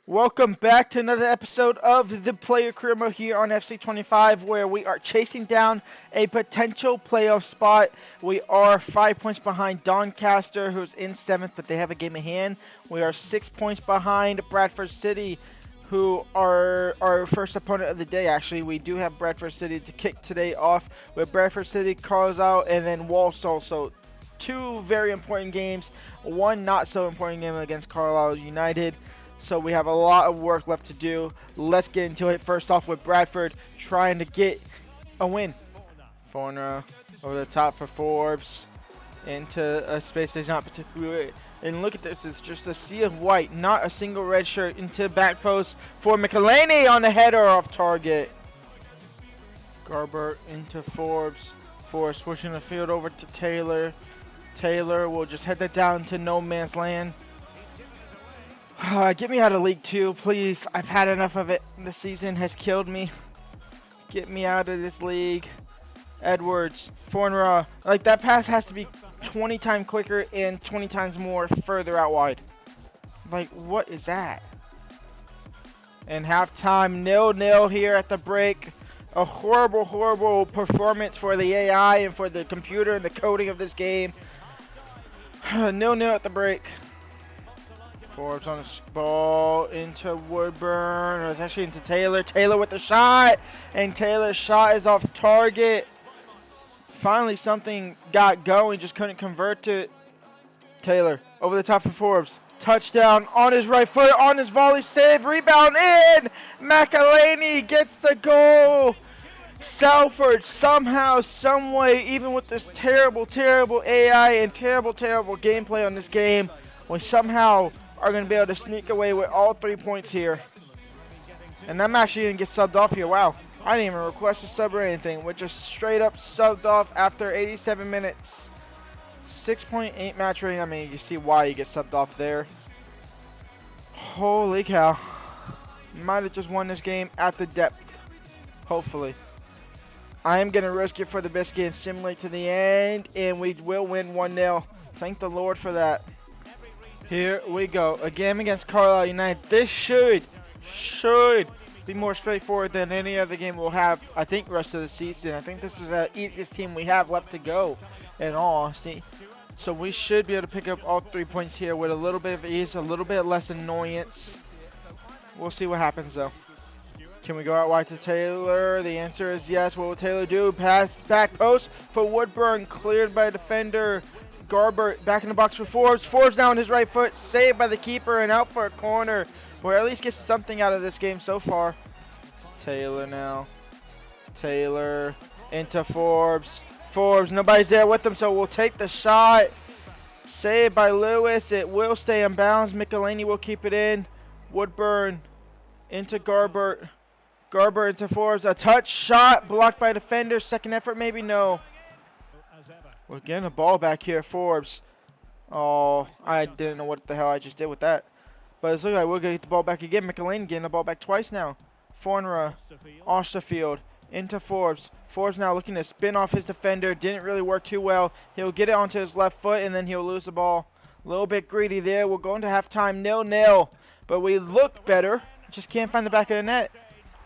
Welcome back to another episode of the Player Career Mode here on FC25, where we are chasing down a potential playoff spot. We are 5 points behind Doncaster, who's in 7th, but they have a game in hand. We are 6 points behind Bradford City, who are our first opponent of the day. Actually, we do have Bradford City to kick today off with Bradford City, Carlisle, and then Walsall. So two very important games, one not so important game against Carlisle United. So we have a lot of work left to do. Let's get into it. First off with Bradford trying to get a win. Forner over the top for Forbes. Into a space that's not particularly. And look at this. It's just a sea of white. Not a single red shirt. Into back post for McElhaney on the header off target. Garber into Forbes. Forbes pushing the field over to Taylor. Taylor will just head that down to no man's land. Get me out of League 2, please. I've had enough of it. This season has killed me. Get me out of this league. Edwards, Fornera. Like, that pass has to be 20 times quicker and 20 times more further out wide. Like, what is that? And halftime, 0-0 here at the break. A horrible, horrible performance for the AI and for the computer and the coding of this game. 0-0 at the break. Forbes on the ball into Woodburn. It was actually into Taylor. Taylor with the shot. And Taylor's shot is off target. Finally, something got going. Just couldn't convert to it. Taylor over the top for Forbes. Touchdown on his right foot. On his volley save. Rebound in. McElhaney gets the goal. Salford somehow, someway, even with this terrible, terrible AI and terrible, terrible gameplay on this game, we somehow are going to be able to sneak away with all 3 points here. And I'm actually going to get subbed off here. Wow. I didn't even request a sub or anything. We're just straight up subbed off after 87 minutes. 6.8 match rating. I mean, you see why you get subbed off there. Holy cow. Might have just won this game at the depth. Hopefully. I am going to risk it for the biscuit and simulate to the end. And we will win 1-0. Thank the Lord for that. Here we go. A game against Carlisle United. This should be more straightforward than any other game we'll have, I think, rest of the season. I think this is the easiest team we have left to go, in all honesty. So we should be able to pick up all 3 points here with a little bit of ease, a little bit less annoyance. We'll see what happens, though. Can we go out wide to Taylor? The answer is yes. What will Taylor do? Pass back post for Woodburn. Cleared by a defender. Garber back in the box for Forbes. Forbes down his right foot. Saved by the keeper and out for a corner. Or at least get something out of this game so far. Taylor now. Taylor into Forbes. Forbes, nobody's there with him, so we'll take the shot. Saved by Lewis. It will stay in bounds. McElhaney will keep it in. Woodburn into Garber. Garber into Forbes. A touch shot blocked by defender. Second effort, maybe? No. We're getting the ball back here, Forbes. Oh, I didn't know what the hell I just did with that. But it's looking like we're going to get the ball back again. McElhaney getting the ball back twice now. Fornera, Osterfield, into Forbes. Forbes now looking to spin off his defender. Didn't really work too well. He'll get it onto his left foot, and then he'll lose the ball. A little bit greedy there. We're going to halftime 0-0. But we look better. Just can't find the back of the net.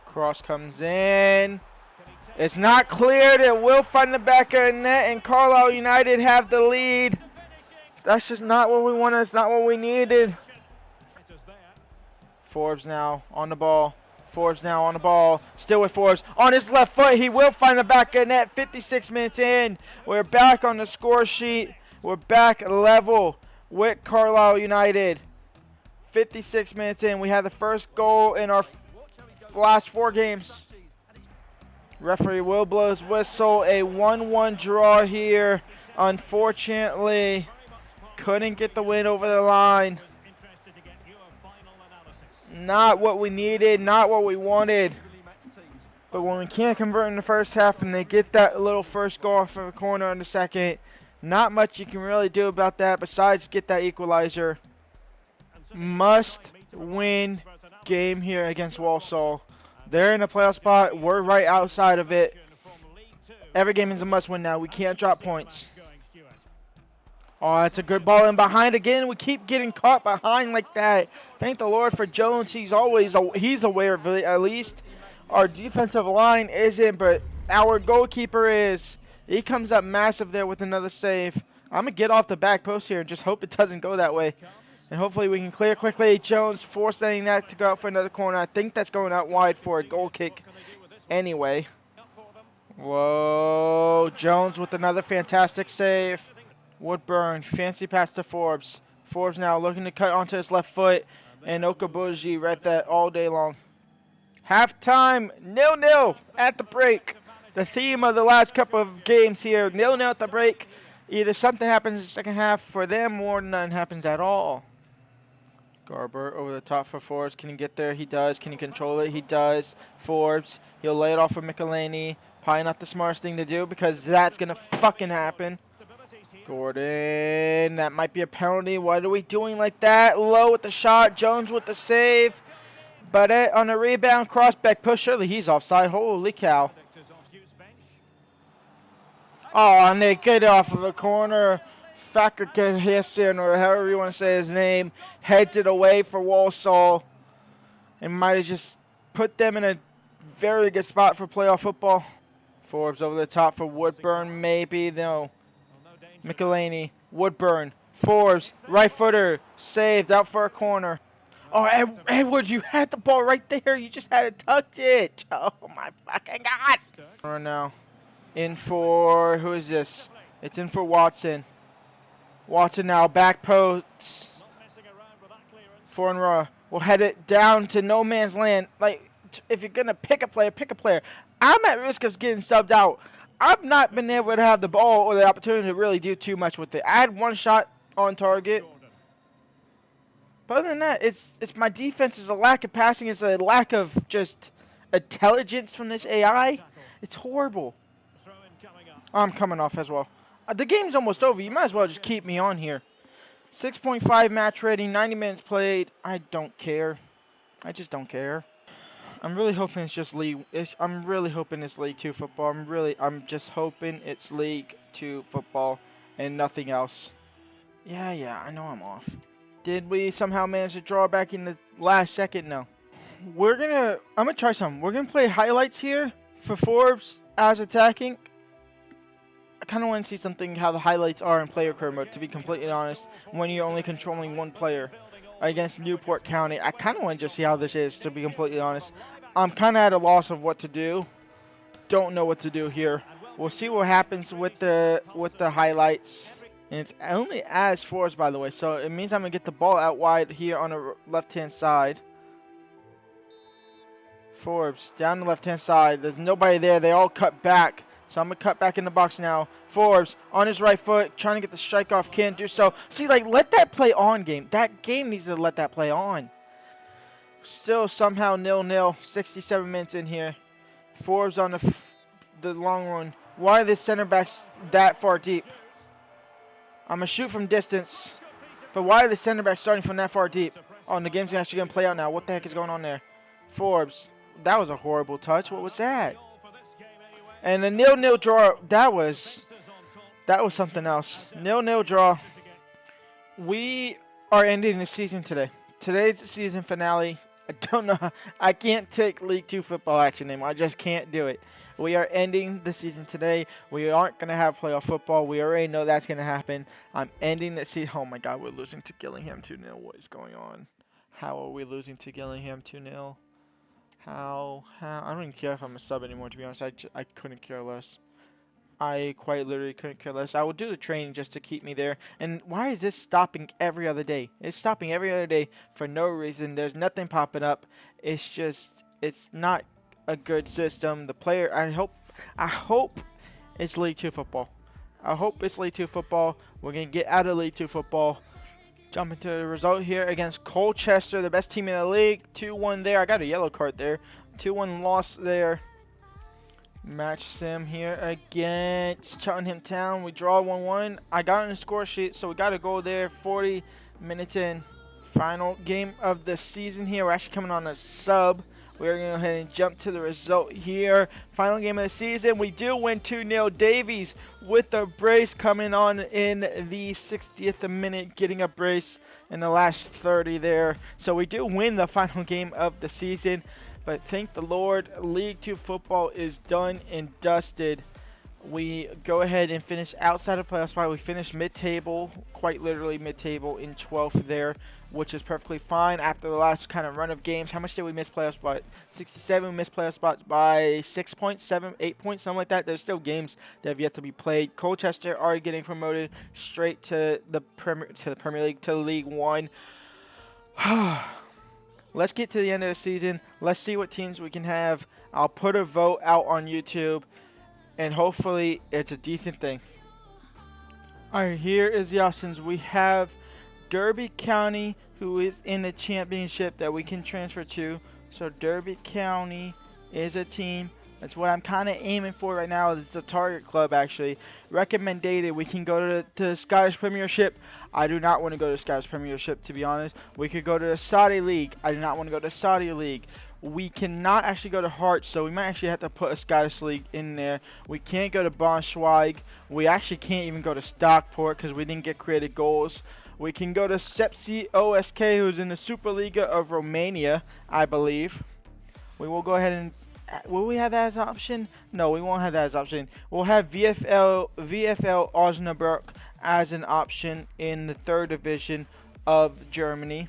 Cross comes in. It's not cleared. It will find the back of the net, and Carlisle United have the lead. That's just not what we wanted. It's not what we needed. Forbes now on the ball. Forbes now on the ball. Still with Forbes. On his left foot, he will find the back of the net. 56 minutes in. We're back on the score sheet. We're back level with Carlisle United. 56 minutes in. We had the first goal in our last 4 games. Referee will blow his whistle. A 1-1 draw here. Unfortunately, couldn't get the win over the line. Not what we needed, not what we wanted. But when we can't convert in the first half and they get that little first goal from the corner in the second, not much you can really do about that besides get that equalizer. Must win game here against Walsall. They're in a playoff spot. We're right outside of it. Every game is a must win now. We can't drop points. Oh, that's a good ball in behind again. We keep getting caught behind like that. Thank the Lord for Jones. He's aware of it at least. Our defensive line isn't, but our goalkeeper is. He comes up massive there with another save. I'm going to get off the back post here and just hope it doesn't go that way. And hopefully we can clear quickly. Jones forcing that to go out for another corner. I think that's going out wide for a goal kick anyway. Whoa, Jones with another fantastic save. Woodburn, fancy pass to Forbes. Forbes now looking to cut onto his left foot. And Okabuji read that all day long. Halftime, 0-0 at the break. The theme of the last couple of games here, 0-0 at the break. Either something happens in the second half for them or none happens at all. Garber over the top for Forbes. Can he get there? He does. Can he control it? He does. Forbes, he'll lay it off for Michelini. Probably not the smartest thing to do because that's going to fucking happen. Gordon, that might be a penalty. What are we doing like that? Low with the shot. Jones with the save. But on a rebound, cross-back push. Surely he's offside. Holy cow. Oh, and they get off of the corner. Fakirkehisian, or however you want to say his name, heads it away for Walsall. And might have just put them in a very good spot for playoff football. Forbes over the top for Woodburn, maybe. No. Michelini, Woodburn, Forbes, right footer, saved out for a corner. Oh, Edwards, you had the ball right there. You just had to touch it. Oh, my fucking God. Right now, in for, who is this? It's in for Watson. Watson now, back post. Foreign will head it down to no man's land. Like, if you're going to pick a player, pick a player. I'm at risk of getting subbed out. I've not been able to have the ball or the opportunity to really do too much with it. I had one shot on target. But other than that, it's my defense is a lack of passing. It's a lack of just intelligence from this AI. It's horrible. I'm coming off as well. The game's almost over. You might as well just keep me on here. 6.5 match rating, 90 minutes played. I don't care. I just don't care. I'm really hoping it's just League. I'm really hoping it's League 2 football. I'm just hoping it's League 2 football and nothing else. Yeah, I know I'm off. Did we somehow manage to draw back in the last second? No. I'm gonna try something. We're gonna play highlights here for Forbes as attacking. I kind of want to see something how the highlights are in player career mode, to be completely honest, when you're only controlling one player. Against Newport County. I kind of want to just see how this is, to be completely honest. I'm kind of at a loss of what to do. Don't know what to do here. We'll see what happens with the highlights. And it's only as Forbes, by the way, so it means I'm going to get the ball out wide here on the left-hand side. Forbes, down the left-hand side. There's nobody there. They all cut back. So I'm going to cut back in the box now. Forbes on his right foot, trying to get the strike off. Can't do so. See, like, let that play on game. That game needs to let that play on. Still somehow 0-0. 67 minutes in here. Forbes on the long run. Why are the center backs that far deep? I'm going to shoot from distance. But why are the center backs starting from that far deep? Oh, and the game's actually going to play out now. What the heck is going on there? Forbes. That was a horrible touch. What was that? And a 0-0 draw, that was something else. 0-0 draw. We are ending the season today. Today's the season finale. I don't know. I can't take League 2 football action anymore. I just can't do it. We are ending the season today. We aren't going to have playoff football. We already know that's going to happen. I'm ending the season. Oh, my God. We're losing to Gillingham 2-0. What is going on? How are we losing to Gillingham 2-0? How? I don't even care if I'm a sub anymore, to be honest. I couldn't care less. I quite literally couldn't care less. I will do the training just to keep me there. And why is this stopping every other day? It's stopping every other day for no reason. There's nothing popping up. It's just, it's not a good system. The player, I hope it's League 2 football. I hope it's League 2 football. We're going to get out of League 2 football. Jump into the result here against Colchester, the best team in the league. 2-1 there. I got a yellow card there. 2-1 loss there. Match sim here against Cheltenham Town. We draw 1-1. I got on the score sheet, so we got to go there. 40 minutes in. Final game of the season here. We're actually coming on a sub We're going to go ahead and jump to the result here. Final game of the season. We do win 2-0. Davies with a brace coming on in the 60th minute, getting a brace in the last 30 there. So we do win the final game of the season. But thank the Lord, League 2 football is done and dusted. We go ahead and finish outside of playoff spot. We finished mid-table, quite literally mid-table in 12th there, which is perfectly fine after the last kind of run of games. How much did we miss playoff spot? 67. We missed playoff spots by 6 points, 7, 8 points, something like that. There's still games that have yet to be played. Colchester are getting promoted straight to the Premier League, to League One. Let's get to the end of the season. Let's see what teams we can have. I'll put a vote out on YouTube, and hopefully it's a decent thing. Alright, here is the options. We have Derby County, who is in the championship that we can transfer to. So Derby County is a team. That's what I'm kind of aiming for right now. It's the target club, actually. Recommended, we can go to the Scottish Premiership. I do not want to go to the Scottish Premiership, to be honest. We could go to the Saudi League. I do not want to go to the Saudi League. We cannot actually go to Hearts, so we might actually have to put a Scottish League in there. We can't go to Braunschweig. We actually can't even go to Stockport because we didn't get created goals. We can go to Sepsi OSK, who's in the Superliga of Romania, I believe. We will go ahead and... Will we have that as an option? No, we won't have that as an option. We'll have VfL Osnabrück as an option in the 3rd division of Germany.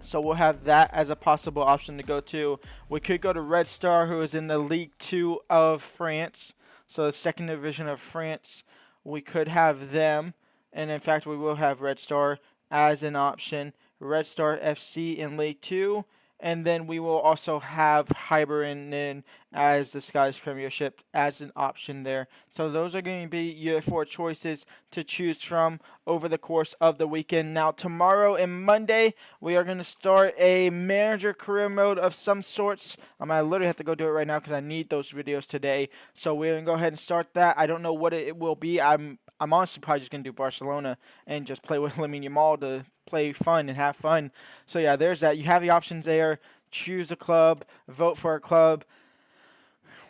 So we'll have that as a possible option to go to. We could go to Red Star, who is in the League 2 of France. So the 2nd division of France. We could have them. And in fact, we will have Red Star as an option. Red Star FC in League 2. And then we will also have Hibernian as the Scottish Premiership as an option there. So those are going to be your 4 choices to choose from over the course of the weekend. Now tomorrow and Monday, we are going to start a manager career mode of some sorts. I literally have to go do it right now because I need those videos today. So we're going to go ahead and start that. I don't know what it will be. I'm honestly probably just going to do Barcelona and just play with Lamine Yamal to play fun and have fun. So yeah, there's that. You have the options there. Choose a club, vote for a club.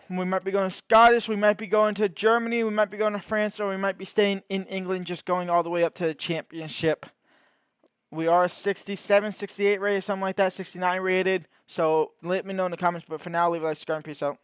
We might be going to Scottish, we might be going to Germany, we might be going to France, or we might be staying in England, just going all the way up to the championship. We are 67, 68 rated, something like that, 69 rated. So let me know in the comments. But for now, leave a like, subscribe, and peace out.